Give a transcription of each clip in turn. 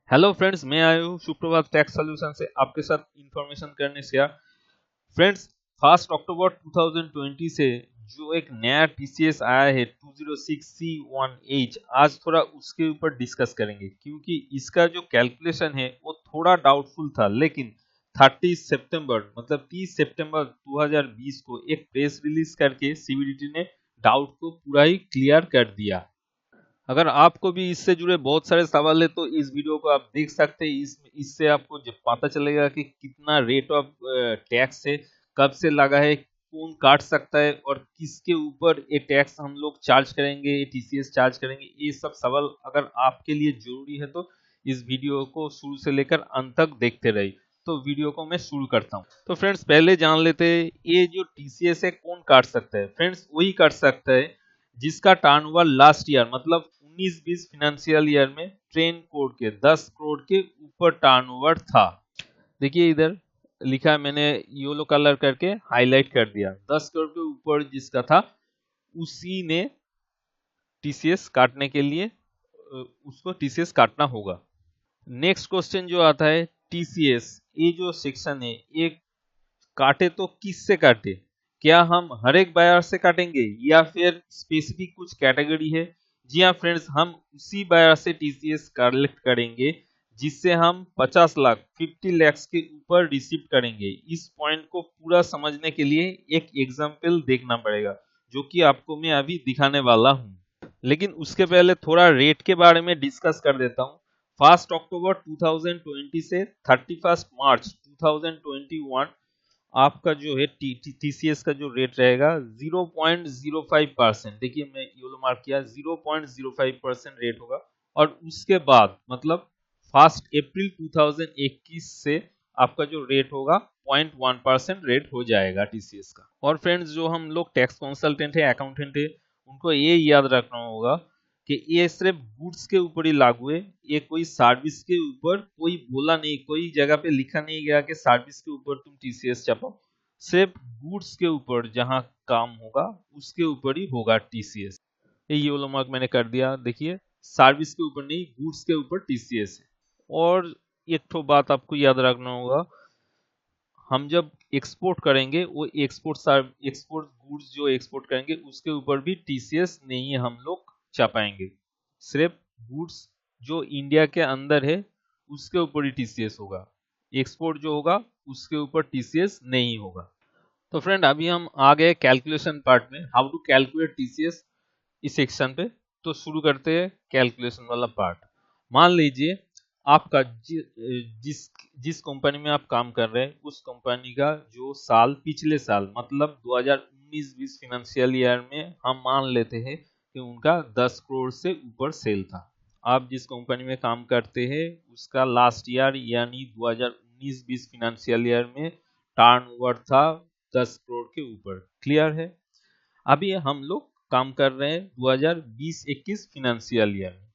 Hello friends, मैं आया हूँ सुप्रभात टैक्स सॉल्यूशन से आपके साथ इंफॉर्मेशन करने शेयर। फ्रेंड्स, 1 अक्टूबर 2020 से जो एक नया टीसीएस आया है 206C1H, आज थोड़ा उसके ऊपर डिस्कस करेंगे क्योंकि इसका जो कैलकुलेशन है वो थोड़ा डाउटफुल था, लेकिन 30 सितंबर मतलब 30 सितंबर 2020 को एक प्रेस रिलीज करके सीबीडीटी ने डाउट को पूरा ही क्लियर कर दिया। अगर आपको भी इससे जुड़े बहुत सारे सवाल है तो इस वीडियो को आप देख सकते हैं। इससे आपको जब पता चलेगा कि कितना रेट ऑफ टैक्स है, कब से लगा है, कौन काट सकता है और किसके ऊपर ये टैक्स हम लोग चार्ज करेंगे, ये टीसीएस चार्ज करेंगे। ये सब सवाल अगर आपके लिए जरूरी है तो इस वीडियो को शुरू से लेकर अंत तक देखते रहिए। तो वीडियो को मैं शुरू करता हूँ। तो फ्रेंड्स, पहले जान लेते हैं ये जो टीसीएस है कौन काट सकता है। फ्रेंड्स, वही काट सकता है जिसका टर्नओवर लास्ट ईयर मतलब 19-20 फाइनेंशियल ईयर में 10 करोड़ के 10 करोड़ के ऊपर टर्नओवर था। देखिए इधर लिखा है, मैंने येलो कलर करके हाईलाइट कर दिया। 10 करोड़ के ऊपर जिसका था उसी ने टीसीएस काटने के लिए उसको टीसीएस काटना होगा। नेक्स्ट क्वेश्चन जो आता है, टीसीएस ये जो सेक्शन है ये काटे तो किससे काटे? क्या हम हर एक बायर से काटेंगे या फिर स्पेसिफिक कुछ कैटेगरी है? जी हाँ फ्रेंड्स, हम उसी बायर से टीसीएस कलेक्ट करेंगे जिससे हम 50 लाख 50 लाख के ऊपर रिसीव करेंगे। इस पॉइंट को पूरा समझने के लिए एक एग्जांपल देखना पड़ेगा जो कि आपको मैं अभी दिखाने वाला हूँ। लेकिन उसके पहले थोड़ा रेट के बारे में डिस्कस कर देता हूँ। 1 अक्टूबर 2020 से 31 मार्च 2021 आपका जो है टीसीएस का जो रेट रहेगा 0.05%। देखिए मैं येलो मार्क किया, 0.05% रेट होगा। और उसके बाद मतलब 1 अप्रैल 2021 से आपका जो रेट होगा 0.1% रेट हो जाएगा टीसीएस का। और फ्रेंड्स, जो हम लोग टैक्स कंसल्टेंट है, अकाउंटेंट है, उनको ये याद रखना होगा कि ये सिर्फ गुड्स के ऊपर ही लागू है। ये कोई सर्विस के ऊपर कोई बोला नहीं, कोई जगह पे लिखा नहीं गया कि सर्विस के ऊपर तुम टीसीएस छापो। सिर्फ गुड्स के ऊपर जहां काम होगा उसके ऊपर ही होगा टीसीएस। ये वाला मार्क मैंने कर दिया। देखिए, सर्विस के ऊपर नहीं, गुड्स के ऊपर टीसीएस है। और एक तो बात आपको याद रखना होगा, हम जब एक्सपोर्ट करेंगे वो एक्सपोर्ट गुड्स जो एक्सपोर्ट करेंगे उसके ऊपर भी टीसीएस नहीं हम लोग छापाएंगे। सिर्फ गुड्स जो इंडिया के अंदर है उसके ऊपर ही टीसीएस होगा। एक्सपोर्ट जो होगा उसके ऊपर टीसीएस नहीं होगा। तो फ्रेंड, अभी हम आ गए कैलकुलेशन पार्ट में, हाउ टू कैलकुलेट टीसीएस इस सेक्शन पे। तो शुरू करते हैं कैलकुलेशन वाला पार्ट। मान लीजिए आपका जिस जिस कंपनी में आप काम कर रहे हैं उस कंपनी का जो साल पिछले साल मतलब 2019-20 फाइनेंशियल ईयर में हम मान लेते हैं कि उनका 10 करोड़ से ऊपर सेल था। आप जिस कंपनी में काम करते हैं उसका लास्ट ईयर यानी 2019-20 फाइनेंशियल ईयर में टर्नओवर था 10 करोड़ के ऊपर। क्लियर है? अभी हम लोग काम कर रहे हैं 2020-21 फाइनेंशियल ईयर में।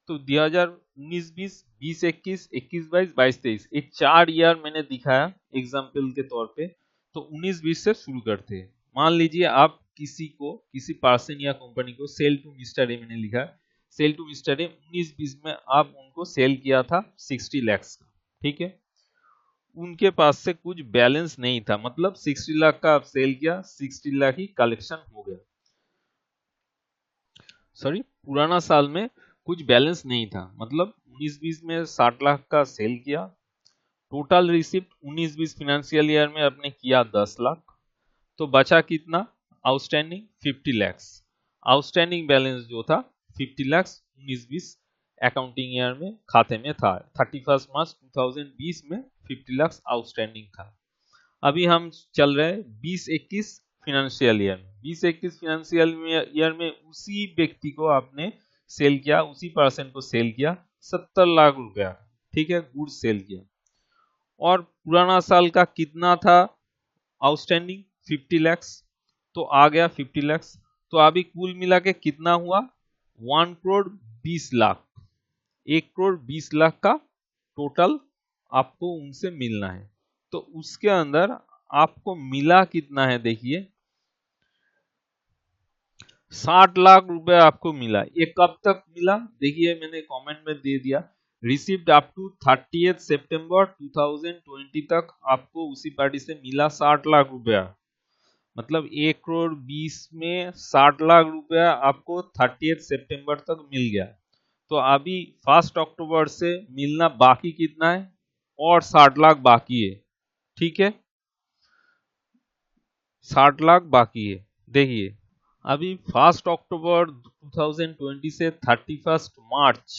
तो 2019-20, 20-21, 21-22, 22-23 ये 4 ईयर मैंने दिखाया एग्जाम्पल के तौर पे। तो 19-20 से शुरू करते हैं। मान लीजिए आप किसी पर्सन या कंपनी को सेल टू मिस्टर ए मैंने लिखा, सेल टू मिस्टर ए 19-20 में आप उनको सेल किया था 60 लाख का। ठीक है, उनके पास से कुछ बैलेंस नहीं था, मतलब 60 लाख का आप सेल किया, 60 लाख ही कलेक्शन हो गया। सॉरी, पुराना साल में कुछ बैलेंस नहीं था, मतलब 19-20 में 60 लाख का सेल किया। टोटल रिसिप्ट 19-20 फाइनेंशियल ईयर में आपने किया 10 लाख। तो बचा कितना आउटस्टैंडिंग? 50 लैक्स। आउटस्टैंडिंग बैलेंस जो था 50 लैक्स 19-20 अकाउंटिंग ईयर में खाते में था। 31 मार्च 2020 में 50 लैक्स आउटस्टैंडिंग था। अभी हम चल रहे हैं 20-21 फाइनेंशियल ईयर में। 20-21 फाइनेंशियल ईयर में उसी व्यक्ति को आपने सेल किया, उसी पर्सन को सेल किया 70 लाख रुपया। ठीक है, गुड्स सेल किया। और पुराना साल का कितना था आउटस्टैंडिंग? 50 लैक्स। तो आ गया 50 लैक्स। तो अभी कुल मिला के कितना हुआ? 1 करोड़ 20 लाख। 1 करोड़ 20 लाख का टोटल आपको उनसे मिलना है। तो उसके अंदर आपको मिला कितना है? देखिए 60 लाख रुपए आपको मिला। ये कब तक मिला? देखिए मैंने कमेंट में दे दिया रिसीव्ड अप टू 30th सितंबर 2020 तक आपको उसी पार्टी से मिला 60 लाख रुपया। मतलब 1 करोड़ 20 में 60 लाख रुपया आपको 30th सितंबर तक मिल गया। तो अभी 1 अक्टूबर से मिलना बाकी कितना है, और 60 लाख बाकी है। ठीक है, 60 लाख बाकी है। देखिए अभी 1 अक्टूबर 2020 से 31 मार्च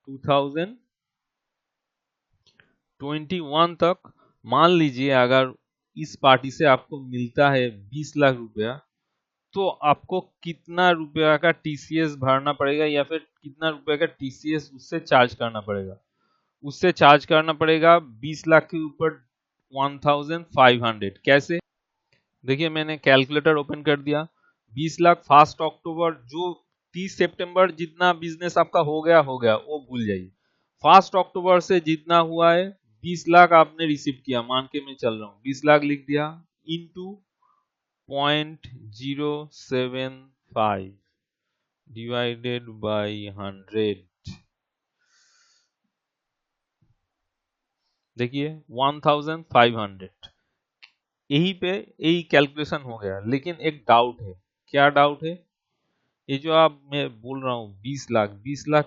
2021 तक मान लीजिए अगर इस पार्टी से आपको मिलता है 20 लाख रुपया, तो आपको कितना रुपया का टीसीएस भरना पड़ेगा, या फिर कितना रुपया का टीसीएस उससे चार्ज करना पड़ेगा। उससे चार्ज करना पड़ेगा 20 लाख के ऊपर 1500। कैसे, देखिए मैंने कैलकुलेटर ओपन कर दिया। 20 लाख 1 अक्टूबर, जो 30 सितंबर जितना बिजनेस आपका हो गया वो भूल जाइए। 1 अक्टूबर से जितना हुआ है 20 लाख आपने रिसीव किया, मान के मैं चल रहा हूँ, 20 लाख लिख दिया इनटू 0.075 डिवाइडेड बाई 100। देखिए 1500। यही कैलकुलेशन हो गया। लेकिन एक डाउट है। क्या डाउट है? ये जो मैं बोल रहा हूँ 20 लाख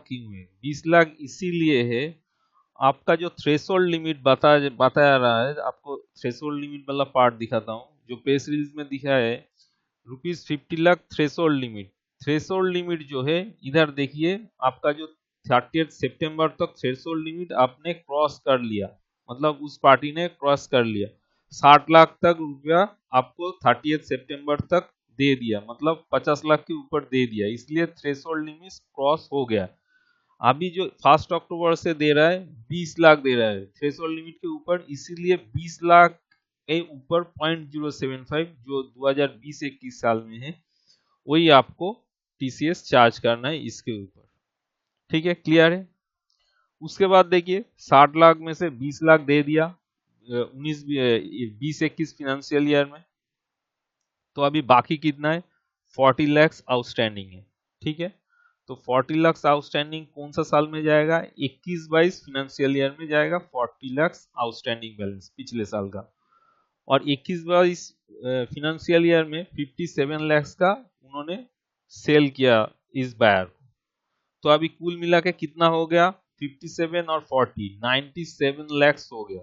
क्यों है? 20 लाख इसीलिए है, आपका जो थ्रेशोल्ड लिमिट बताया रहा है। आपको थ्रेशोल्ड लिमिट वाला पार्ट दिखाता हूँ, जो प्रेस रिलीज में दिखा है ₹50 lakh threshold limit. Threshold limit जो है, इधर देखिए आपका जो 30 सितंबर तक थ्रेशोल्ड लिमिट आपने क्रॉस कर लिया, मतलब उस पार्टी ने क्रॉस कर लिया। 60 लाख तक रुपया आपको 30 सितंबर तक दे दिया, मतलब 50 लाख के ऊपर दे दिया, इसलिए थ्रेशोल्ड लिमिट क्रॉस हो गया। अभी जो 1 अक्टूबर से दे रहा है 20 लाख दे रहा है थ्रेशोल्ड लिमिट के ऊपर, इसीलिए 20 लाख के ऊपर 0.075 जो 2020-21 साल में है, वही आपको टीसीएस चार्ज करना है इसके ऊपर। ठीक है, क्लियर है? उसके बाद देखिए 60 लाख में से 20 लाख दे दिया 2021 फिनेंशियल ईयर में, तो अभी बाकी कितना है? 40 लाख आउटस्टैंडिंग है। ठीक है, तो 40 लाख आउटस्टैंडिंग कौन सा साल में जाएगा? 21-22 फिनेंशियल ईयर में जाएगा 40 लाख आउटस्टैंडिंग बैलेंस पिछले साल का। और 21-22 फिनेंशियल ईयर में 57 लाख का उन्होंने सेल किया इस बायर को। तो अभी कुल मिला के कितना हो गया? 57 और 40 97 लाख हो गया।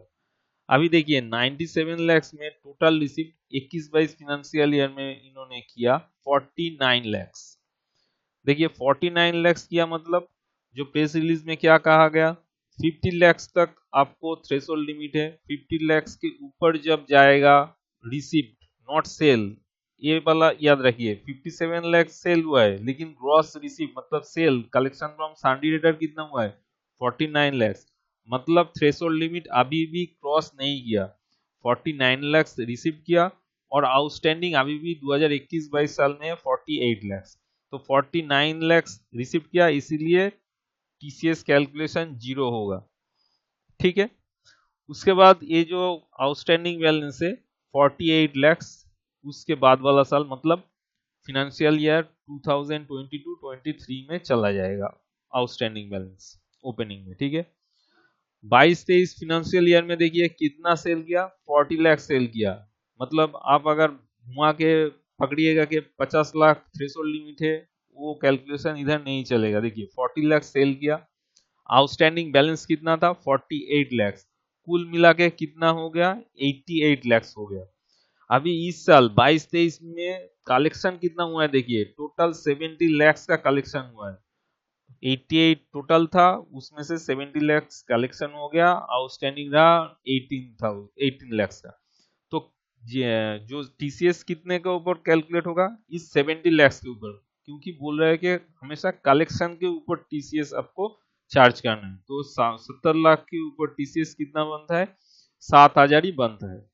अभी देखिए 97 लाख में टोटल रिसीप्ट 21-22 फिनेंशियल ईयर में इन्होंने किया 49 लाख। देखिए 49 लाख किया, मतलब जो प्रेस रिलीज में क्या कहा गया, 50 लाख तक आपको थ्रेशोल्ड लिमिट है। 50 लाख के ऊपर जब जाएगा रिसीप्ट नॉट सेल, ये वाला याद रखिए। 57 लाख सेल हुआ है, लेकिन ग्रॉस रिसीप्ट मतलब sale collection from sundry debtor कितना हुआ है? 49 लाख। मतलब थ्रेशोल्ड लिमिट अभी भी क्रॉस नहीं किया, 49 लाख रिसीव किया। और आउटस्टैंडिंग अभी भी 2021-22 साल में 48 लाख। तो 49 लाख रिसीव किया, इसीलिए टीसीएस कैलकुलेशन 0 होगा। ठीक है, उसके बाद ये जो आउटस्टैंडिंग बैलेंस है 48 लाख, उसके बाद वाला साल मतलब फिनेंशियल ईयर 2022-23 में चला जाएगा आउटस्टैंडिंग बैलेंस ओपनिंग में। ठीक है, 22-23 फिनेंशियल ईयर में देखिए कितना सेल किया? 40 लाख सेल किया। मतलब आप अगर घुमा के पकड़िएगा कि 50 लाख थ्रेशोल्ड लिमिट है, वो कैलकुलेशन इधर नहीं चलेगा। देखिए 40 लाख सेल किया, आउटस्टैंडिंग बैलेंस कितना था? 48 लाख। कुल मिला के कितना हो गया? 88 लाख हो गया। अभी इस साल 22-23 में कलेक्शन कितना हुआ है? देखिए टोटल 70 लाख का कलेक्शन हुआ है। 88 टोटल था, उसमें से 70 लाख कलेक्शन हो गया, आउटस्टैंडिंग रहा 18 लाख का। तो जो टीसीएस कितने के ऊपर कैलकुलेट होगा? इस 70 लाख के ऊपर, क्योंकि बोल रहा है कि हमेशा कलेक्शन के ऊपर टीसीएस आपको चार्ज करना है। तो 70 लाख के ऊपर टीसीएस कितना बनता है? 7000 ही बनता है।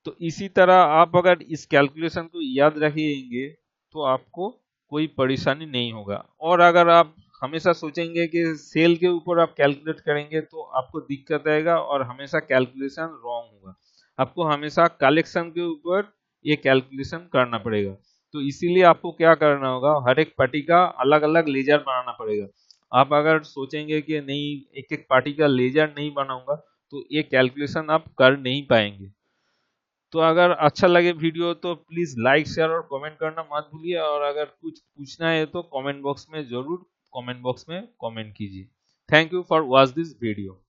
तो इसी तरह आप अगर इस कैलकुलेशन को याद रखेंगे तो आपको कोई परेशानी नहीं होगा। और अगर आप हमेशा सोचेंगे कि सेल के ऊपर आप कैलकुलेट करेंगे तो आपको दिक्कत आएगा और हमेशा कैलकुलेशन रॉन्ग होगा। आपको हमेशा कलेक्शन के ऊपर ये कैलकुलेशन करना पड़ेगा। तो इसीलिए आपको क्या करना होगा, हर एक पार्टी का अलग अलग लेजर बनाना पड़ेगा। आप अगर सोचेंगे कि नहीं एक एक पार्टी का लेजर नहीं बनाऊंगा तो ये कैलकुलेशन आप कर नहीं पाएंगे। तो अगर अच्छा लगे वीडियो तो प्लीज लाइक शेयर और कमेंट करना मत भूलिए, और अगर कुछ पूछना है तो कमेंट बॉक्स में जरूर कमेंट कीजिए। Thank you for watch this video.